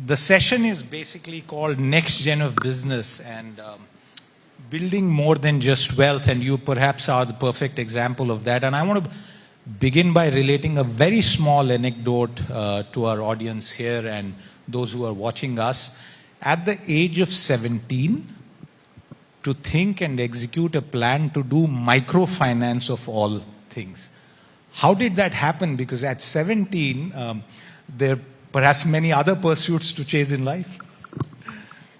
The session is basically called Next Gen of Business and building more than just wealth, and you perhaps are the perfect example of that. And I want to begin by relating a very small anecdote to our audience here and those who are watching us. At the age of 17, to think and execute a plan to do microfinance of all things. How did that happen? Because at 17, there are perhaps many other pursuits to chase in life.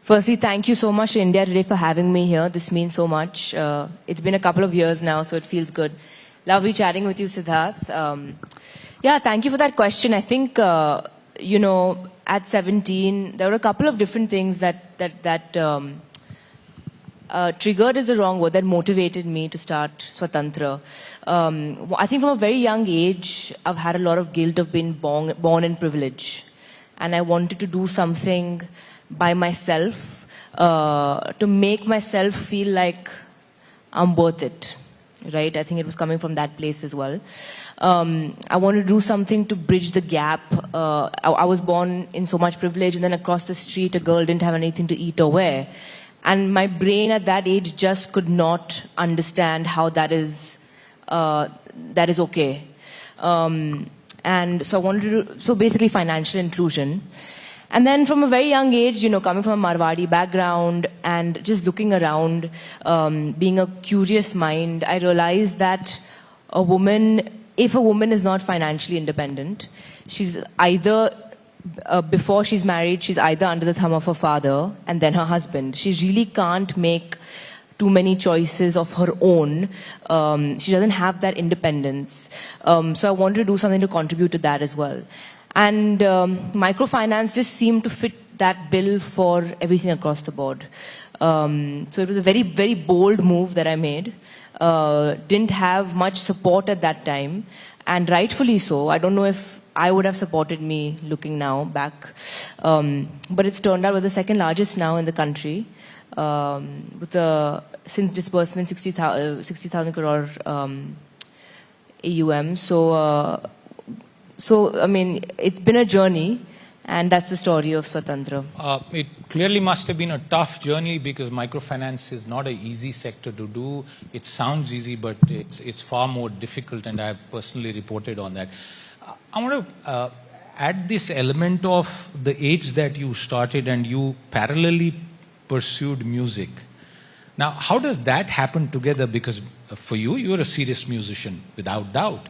Firstly, thank you so much, India Today, for having me here. This means so much. It's been a couple of years now, so it feels good. Lovely chatting with you, Siddharth. Yeah, thank you for that question. I think, you know, at 17, there were a couple of different things that triggered is the wrong word, that motivated me to start Svatantra. I think from a very young age, I've had a lot of guilt of being born in privilege. And I wanted to do something by myself to make myself feel like I'm worth it. Right? I think it was coming from that place as well. I wanted to do something to bridge the gap. I was born in so much privilege, and then across the street, a girl didn't have anything to eat or wear. And my brain at that age just could not understand how that is okay. And so I wanted to do, so basically financial inclusion. And then from a very young age, you know, coming from a Marwadi background and just looking around, being a curious mind, I realized that a woman, if a woman is not financially independent, she's either, before she's married, she's either under the thumb of her father and then her husband. She really can't make too many choices of her own. She doesn't have that independence. So I wanted to do something to contribute to that as well. And microfinance just seemed to fit that bill for everything across the board. So it was a very, very bold move that I made. Didn't have much support at that time, and rightfully so. I don't know if I would have supported me looking now back. But it's turned out we're the second largest now in the country. With the, since disbursement, 60,000 crore AUM. So, I mean, it's been a journey, and that's the story of Svatantra. It clearly must have been a tough journey because microfinance is not an easy sector to do. It sounds easy, but it's far more difficult, and I've personally reported on that. I want to add this element of the age that you started and you parallelly pursued music. Now, how does that happen together? Because for you, you're a serious musician, without doubt.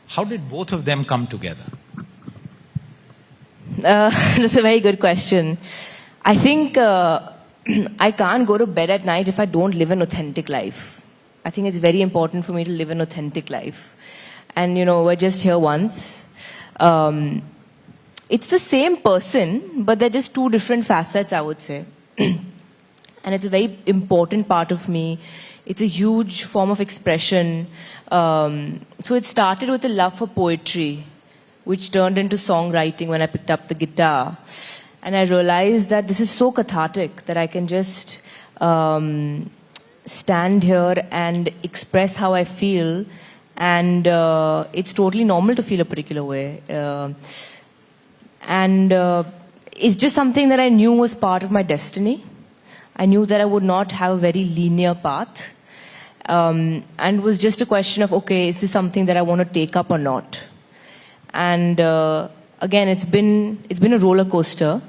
How did both of them come together? That's a very good question. I think I can't go to bed at night if I don't live an authentic life. I think it's very important for me to live an authentic life. And, you know, we're just here once. It's the same person, but they're just two different facets, I would say. And it's a very important part of me. It's a huge form of expression. So it started with a love for poetry, which turned into songwriting when I picked up the guitar. And I realized that this is so cathartic that I can just stand here and express how I feel. And it's totally normal to feel a particular way. It's just something that I knew was part of my destiny. I knew that I would not have a very linear path. And it was just a question of, okay, is this something that I want to take up or not? And again, it's been a roller coaster.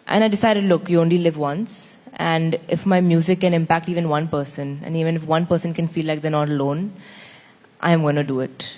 And I decided, look, you only live once. And if my music can impact even one person, and even if one person can feel like they're not alone, I am going to do it.